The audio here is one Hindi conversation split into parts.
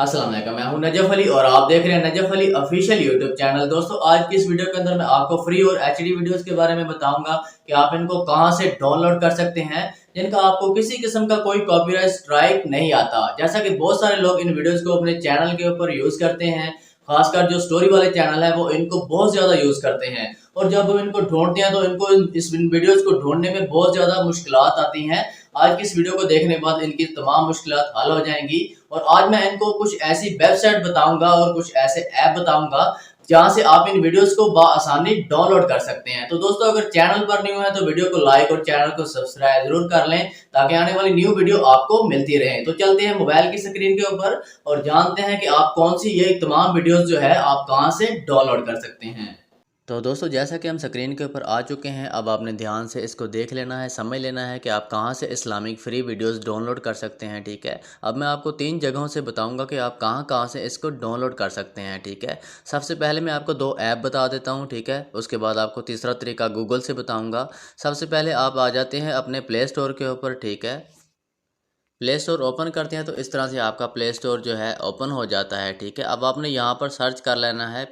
अस्सलाम वालेकुम, मैं हूं नजफ अली और आप देख रहे हैं Najaf Ali official YouTube channel. दोस्तों, आज की इस वीडियो के अंदर मैं आपको फ्री और एचडी वीडियोस के बारे में बताऊंगा कि आप इनको कहां से डाउनलोड कर सकते हैं, जिनका आपको किसी किस्म का कोई कॉपीराइट स्ट्राइक नहीं आता। जैसा कि बहुत सारे लोग इन वीडियोस को अपने चैनल के ऊपर यूज करते हैं, खासकर जो स्टोरी वाले चैनल है वो इनको बहुत ज्यादा यूज करते हैं, और जब हम इनको ढूंढते हैं तो इनको इस वीडियोस को ढूंढने में बहुत ज्यादा मुश्किलात आती हैं। आज की इस वीडियो को देखने के बाद इनकी तमाम मुश्किलात हल हो जाएंगी, और आज मैं इनको कुछ ऐसी वेबसाइट बताऊंगा और कुछ ऐसे ऐप बताऊंगा जहां से आप इन वीडियोस को आसानी डाउनलोड कर सकते हैं। तो दोस्तों, अगर चैनल पर न्यू है तो वीडियो को लाइक और चैनल को सब्सक्राइब जरूर कर लें, ताकि आने वाली न्यू वीडियो आपको मिलती रहे। तो चलते हैं मोबाइल की स्क्रीन के ऊपर और जानते हैं कि आप कौन सी ये तमाम वीडियोस जो है आप कहां से डाउनलोड कर सकते हैं। तो दोस्तों, जैसा कि हम स्क्रीन के ऊपर आ चुके हैं, अब आपने ध्यान से इसको देख लेना है, समझ लेना है कि आप कहां से इस्लामिक फ्री वीडियोस डाउनलोड कर सकते हैं। ठीक है, अब मैं आपको 3 जगहों से बताऊंगा कि आप कहां कहां से इसको डाउनलोड कर सकते हैं। ठीक है, सबसे पहले मैं आपको 2 ऐप बता देता हूं। ठीक है, उसके बाद आपको तीसरा तरीका गूगल से बताऊँगा। सबसे पहले आप आ जाते हैं अपने प्ले स्टोर के ऊपर। ठीक है, प्ले स्टोर ओपन करते हैं तो इस तरह से आपका प्ले स्टोर जो है ओपन हो जाता है। ठीक है, अब आपने यहाँ पर सर्च कर लेना है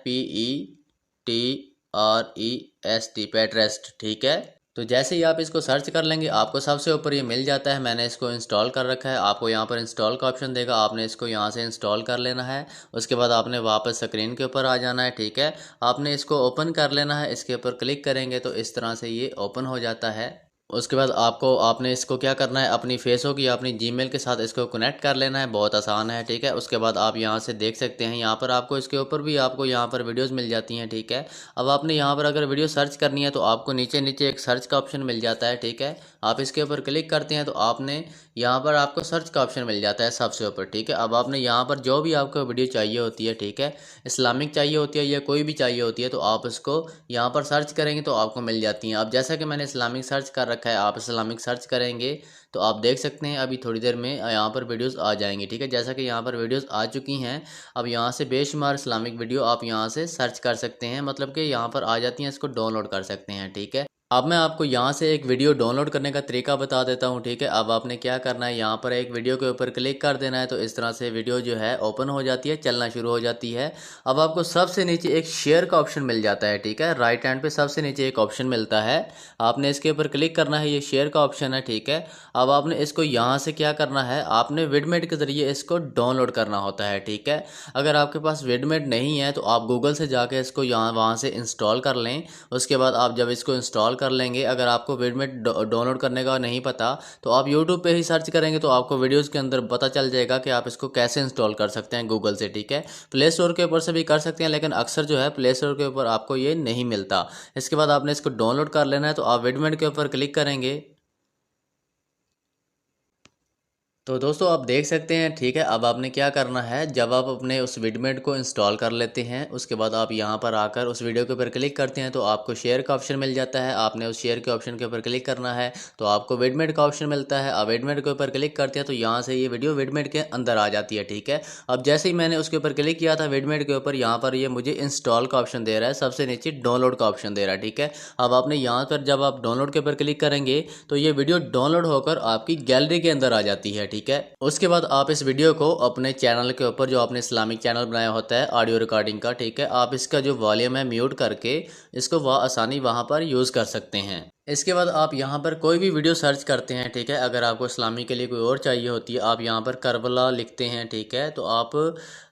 PETREST, पेट्रेस्ट। ठीक है, तो जैसे ही आप इसको सर्च कर लेंगे आपको सबसे ऊपर ये मिल जाता है। मैंने इसको इंस्टॉल कर रखा है, आपको यहाँ पर इंस्टॉल का ऑप्शन देगा, आपने इसको यहाँ से इंस्टॉल कर लेना है। उसके बाद आपने वापस स्क्रीन के ऊपर आ जाना है। ठीक है, आपने इसको ओपन कर लेना है, इसके ऊपर क्लिक करेंगे तो इस तरह से ये ओपन हो जाता है। उसके बाद आपने इसको क्या करना है, अपनी फेसबुक या अपनी जीमेल के साथ इसको कनेक्ट कर लेना है, बहुत आसान है। ठीक है, उसके बाद आप यहाँ से देख सकते हैं, यहाँ पर आपको इसके ऊपर भी आपको यहाँ पर वीडियोस मिल जाती हैं। ठीक है, अब आपने यहाँ पर अगर वीडियो सर्च करनी है तो आपको नीचे नीचे एक सर्च का ऑप्शन मिल जाता है। ठीक है, आप इसके ऊपर क्लिक करते हैं तो आपने यहाँ पर आपको सर्च का ऑप्शन मिल जाता है सबसे ऊपर। ठीक है, अब आपने यहाँ पर जो भी आपको वीडियो चाहिए होती है, ठीक है, इस्लामिक चाहिए होती है या कोई भी चाहिए होती है, तो आप इसको यहाँ पर सर्च करेंगे तो आपको मिल जाती हैं। अब जैसा कि मैंने इस्लामिक सर्च कर रखा है, आप इस्लामिक सर्च करेंगे तो आप देख सकते हैं अभी थोड़ी देर में यहाँ पर वीडियोस आ जाएंगी। ठीक है, जैसा कि यहाँ पर वीडियोस आ चुकी हैं, अब यहाँ से बेशुमार इस्लामिक वीडियो आप यहाँ से सर्च कर सकते हैं, मतलब कि यहाँ पर आ जाती हैं, इसको डाउनलोड कर सकते हैं। ठीक है, अब मैं आपको यहाँ से एक वीडियो डाउनलोड करने का तरीका बता देता हूँ। ठीक है, अब आपने क्या करना है, यहाँ पर एक वीडियो के ऊपर क्लिक कर देना है तो इस तरह से वीडियो जो है ओपन हो जाती है, चलना शुरू हो जाती है। अब आपको सबसे नीचे एक शेयर का ऑप्शन मिल जाता है। ठीक है, राइट हैंड पे सबसे नीचे एक ऑप्शन मिलता है, आपने इसके ऊपर क्लिक करना है, ये शेयर का ऑप्शन है। ठीक है, अब आपने इसको यहाँ से क्या करना है, आपने विडमेट के ज़रिए इसको डाउनलोड करना होता है। ठीक है, अगर आपके पास विडमेट नहीं है तो आप गूगल से जाके इसको यहाँ वहाँ से इंस्टॉल कर लें। उसके बाद आप जब इसको इंस्टॉल कर लेंगे, अगर आपको विडमेट डाउनलोड करने का नहीं पता तो आप यूट्यूब पे ही सर्च करेंगे तो आपको वीडियोस के अंदर पता चल जाएगा कि आप इसको कैसे इंस्टॉल कर सकते हैं गूगल से। ठीक है, प्ले स्टोर के ऊपर से भी कर सकते हैं, लेकिन अक्सर जो है प्ले स्टोर के ऊपर आपको ये नहीं मिलता। इसके बाद आपने इसको डाउनलोड कर लेना है, तो आप विडमेट के ऊपर क्लिक करेंगे तो दोस्तों आप देख सकते हैं। ठीक है, अब आपने क्या करना है, जब आप अपने उस विडमेट को इंस्टॉल कर लेते हैं उसके बाद आप यहाँ पर आकर उस वीडियो के ऊपर क्लिक करते हैं तो आपको शेयर का ऑप्शन मिल जाता है। आपने उस शेयर के ऑप्शन के ऊपर क्लिक करना है तो आपको विडमेट का ऑप्शन मिलता है। आप विडमेट के ऊपर क्लिक करते हैं तो यहाँ से ये वीडियो विडमेट के अंदर आ जाती है। ठीक है, अब जैसे ही मैंने उसके ऊपर क्लिक किया था विडमेट के ऊपर, यहाँ पर ये मुझे इंस्टॉल का ऑप्शन दे रहा है, सबसे नीचे डाउनलोड का ऑप्शन दे रहा है। ठीक है, अब आपने यहाँ पर जब आप डाउनलोड के ऊपर क्लिक करेंगे तो ये वीडियो डाउनलोड होकर आपकी गैलरी के अंदर आ जाती है। ठीक है, उसके बाद आप इस वीडियो को अपने चैनल के ऊपर, जो आपने इस्लामिक चैनल बनाया होता है ऑडियो रिकॉर्डिंग का, ठीक है, आप इसका जो वॉल्यूम है म्यूट करके इसको आसानी वहाँ पर यूज़ कर सकते हैं। इसके बाद आप यहाँ पर कोई भी वीडियो सर्च करते हैं। ठीक है, अगर आपको इस्लामी के लिए कोई और चाहिए होती है, आप यहाँ पर करबला लिखते हैं। ठीक है, तो आप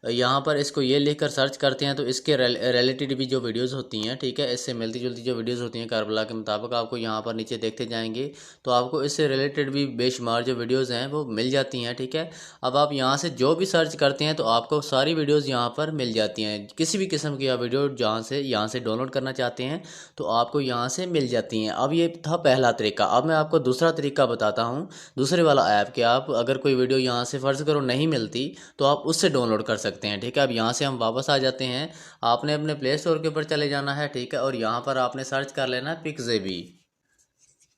यहाँ पर इसको ये लिख कर सर्च करते हैं तो इसके रिलेटेड भी जो वीडियोस होती हैं, ठीक है, इससे मिलती जुलती जो वीडियोस होती हैं करबला के मुताबिक, आपको यहाँ पर नीचे देखते जाएंगे तो आपको इससे रिलेटेड भी बेशुमार जो वीडियोज़ हैं वो मिल जाती हैं। ठीक है, अब आप यहाँ से जो भी सर्च करते हैं तो आपको सारी वीडियोज़ यहाँ पर मिल जाती हैं, किसी भी किस्म की आप वीडियो जहाँ से यहाँ से डाउनलोड करना चाहते हैं तो आपको यहाँ से मिल जाती हैं। अब ये था पहला तरीका। अब मैं आपको दूसरा तरीका बताता हूँ, दूसरे वाला ऐप कि आप अगर कोई वीडियो यहाँ से फ़र्ज़ करो नहीं मिलती तो आप उससे डाउनलोड कर सकते हैं। ठीक है, अब यहाँ से हम वापस आ जाते हैं, आपने अपने प्ले स्टोर के ऊपर चले जाना है। ठीक है, और यहाँ पर आपने सर्च कर लेना है पिक्सजेबी।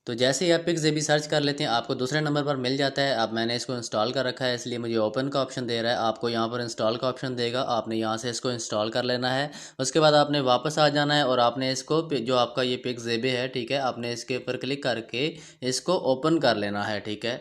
तो जैसे ही आप पिक्सजेबी सर्च कर लेते हैं आपको दूसरे नंबर पर मिल जाता है। अब मैंने इसको इंस्टॉल कर रखा है इसलिए मुझे ओपन का ऑप्शन दे रहा है, आपको यहाँ पर इंस्टॉल का ऑप्शन देगा, आपने यहाँ से इसको इंस्टॉल कर लेना है। उसके बाद आपने वापस आ जाना है और आपने इसको जो आपका ये पिक्सजेबी है, ठीक है, आपने इसके ऊपर क्लिक करके इसको ओपन कर लेना है। ठीक है,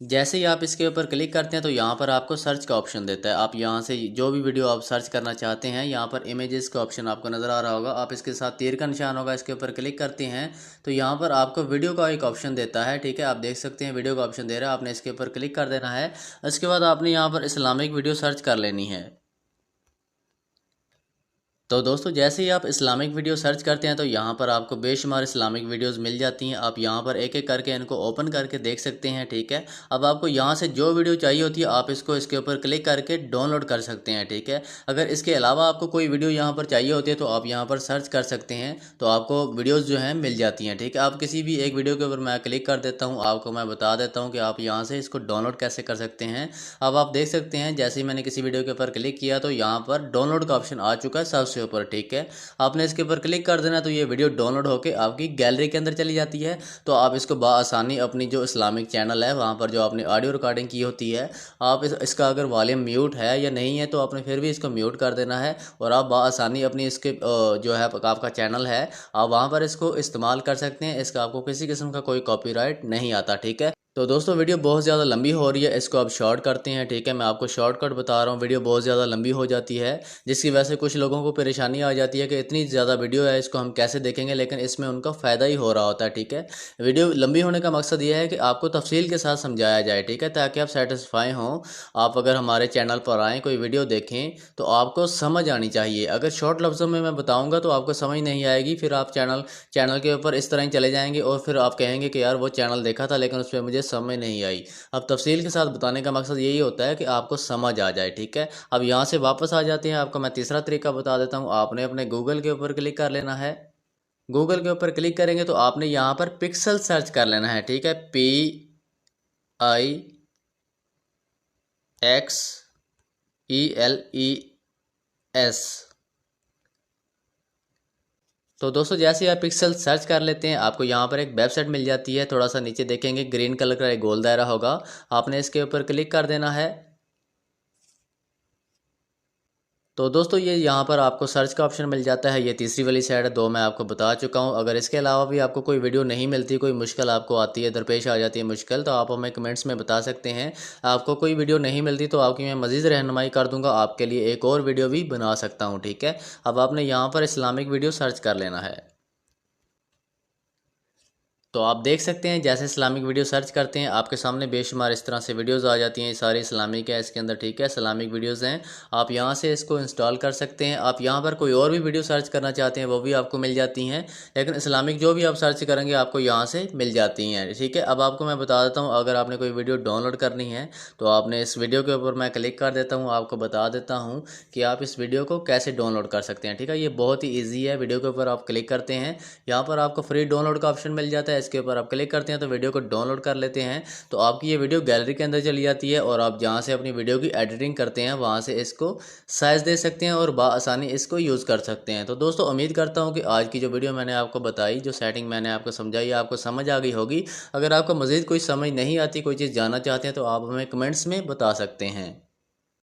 जैसे ही आप इसके ऊपर क्लिक करते हैं तो यहाँ पर आपको सर्च का ऑप्शन देता है। आप यहाँ से जो भी वीडियो आप सर्च करना चाहते हैं, यहाँ पर इमेजेस का ऑप्शन आपको नज़र आ रहा होगा, आप इसके साथ तीर का निशान होगा, इसके ऊपर क्लिक करते हैं तो यहाँ पर आपको वीडियो का एक ऑप्शन देता है। ठीक है, आप देख सकते हैं वीडियो का ऑप्शन दे रहा है, आपने इसके ऊपर क्लिक कर देना है। इसके बाद आपने यहाँ पर इस्लामिक वीडियो सर्च कर लेनी है। तो दोस्तों जैसे ही आप इस्लामिक वीडियो सर्च करते हैं तो यहाँ पर आपको बेशुमार इस्लामिक वीडियोस मिल जाती हैं। आप यहाँ पर एक एक करके इनको ओपन करके देख सकते हैं। ठीक है, अब आपको यहाँ से जो वीडियो चाहिए होती है आप इसको इसके ऊपर क्लिक करके डाउनलोड कर सकते हैं। ठीक है, अगर इसके अलावा आपको कोई वीडियो यहाँ पर चाहिए होती है तो आप यहाँ पर सर्च कर सकते हैं, तो आपको वीडियोज़ जो हैं मिल जाती हैं। ठीक है, आप किसी भी एक वीडियो के ऊपर मैं क्लिक कर देता हूँ, आपको मैं बता देता हूँ कि आप यहाँ से इसको डाउनलोड कैसे कर सकते हैं। अब आप देख सकते हैं जैसे ही मैंने किसी वीडियो के ऊपर क्लिक किया तो यहाँ पर डाउनलोड का ऑप्शन आ चुका है सबसे ऊपर। ठीक है, आपने इसके ऊपर क्लिक कर देना तो ये वीडियो डाउनलोड होकर आपकी गैलरी के अंदर चली जाती है। तो आप इसको बआसानी अपनी जो इस्लामिक चैनल है वहाँ पर जो आपने ऑडियो रिकॉर्डिंग की होती है, आप इसका अगर वॉल्यूम म्यूट है या नहीं है तो आपने फिर भी इसको म्यूट कर देना है और आप बआसानी अपनी इसके जो है आपका चैनल है आप वहाँ पर इसको इस्तेमाल कर सकते हैं। इसका आपको किसी किस्म का कोई कॉपीराइट नहीं आता। ठीक है, तो दोस्तों वीडियो बहुत ज़्यादा लंबी हो रही है, इसको आप शॉर्ट करते हैं। ठीक है, मैं आपको शॉर्टकट बता रहा हूँ, वीडियो बहुत ज़्यादा लंबी हो जाती है जिसकी वजह से कुछ लोगों को परेशानी आ जाती है कि इतनी ज़्यादा वीडियो है इसको हम कैसे देखेंगे, लेकिन इसमें उनका फ़ायदा ही हो रहा होता है। ठीक है, वीडियो लंबी होने का मकसद ये है कि आपको तफसील के साथ समझाया जाए। ठीक है, ताकि आप सेटिस्फाई हों। आप अगर हमारे चैनल पर आएँ कोई वीडियो देखें तो आपको समझ आनी चाहिए। अगर शॉर्ट लफ्ज़ों में मैं बताऊँगा तो आपको समझ नहीं आएगी, फिर आप चैनल के ऊपर इस तरह ही चले जाएंगे और फिर आप कहेंगे कि यार वो चैनल देखा था लेकिन उस पर मुझे समझ नहीं आई। अब तफसील के साथ बताने का मकसद यही होता है कि आपको समझ आ जाए। ठीक है, अब यहाँ से वापस आ जाते हैं। आपको मैं तीसरा तरीका बता देता हूँ। आपने अपने गूगल के ऊपर क्लिक कर लेना है। गूगल के ऊपर क्लिक करेंगे तो आपने यहाँ पर पिक्सल सर्च कर लेना है। ठीक है, PIXELES। तो दोस्तों जैसे ही आप पिक्सल सर्च कर लेते हैं आपको यहाँ पर एक वेबसाइट मिल जाती है। थोड़ा सा नीचे देखेंगे ग्रीन कलर का एक गोल दायरा होगा, आपने इसके ऊपर क्लिक कर देना है। तो दोस्तों ये यहाँ पर आपको सर्च का ऑप्शन मिल जाता है। ये तीसरी वाली साइड है, दो मैं आपको बता चुका हूँ। अगर इसके अलावा भी आपको कोई वीडियो नहीं मिलती, कोई मुश्किल आपको आती है, दरपेश आ जाती है मुश्किल, तो आप हमें कमेंट्स में बता सकते हैं। आपको कोई वीडियो नहीं मिलती तो आपकी मैं मज़ीद रहनुमाई कर दूँगा, आपके लिए एक और वीडियो भी बना सकता हूँ। ठीक है, अब आपने यहाँ पर इस्लामिक वीडियो सर्च कर लेना है। तो आप देख सकते हैं जैसे इस्लामिक वीडियो सर्च करते हैं आपके सामने बेशुमार इस तरह से वीडियोस आ जाती हैं। ये सारी इस्लामिक है इसके अंदर। ठीक है, इस्लामिक वीडियोस हैं, आप यहां से इसको इंस्टॉल कर सकते हैं। आप यहां पर कोई और भी वीडियो सर्च करना चाहते हैं वो भी आपको मिल जाती हैं, लेकिन इस्लामिक जो भी आप सर्च करेंगे आपको यहाँ से मिल जाती हैं। ठीक है, अब आपको मैं बता देता हूँ, अगर आपने कोई वीडियो डाउनलोड करनी है तो आपने इस वीडियो के ऊपर मैं क्लिक कर देता हूँ, आपको बता देता हूँ कि आप इस वीडियो को कैसे डाउनलोड कर सकते हैं। ठीक है, ये बहुत ही ईजी है। वीडियो के ऊपर आप क्लिक करते हैं, यहाँ पर आपको फ्री डाउनलोड का ऑप्शन मिल जाता है, इसके ऊपर आप क्लिक करते हैं तो वीडियो को डाउनलोड कर लेते हैं। तो आपकी ये वीडियो गैलरी के अंदर चली जाती है और आप जहाँ से अपनी वीडियो की एडिटिंग करते हैं वहाँ से इसको साइज़ दे सकते हैं और बआसानी इसको यूज़ कर सकते हैं। तो दोस्तों उम्मीद करता हूँ कि आज की जो वीडियो मैंने आपको बताई, जो सेटिंग मैंने आपको समझाई, आपको समझ आ गई होगी। अगर आपको मज़ीद कोई समझ नहीं आती, कोई चीज़ जानना चाहते हैं तो आप हमें कमेंट्स में बता सकते हैं।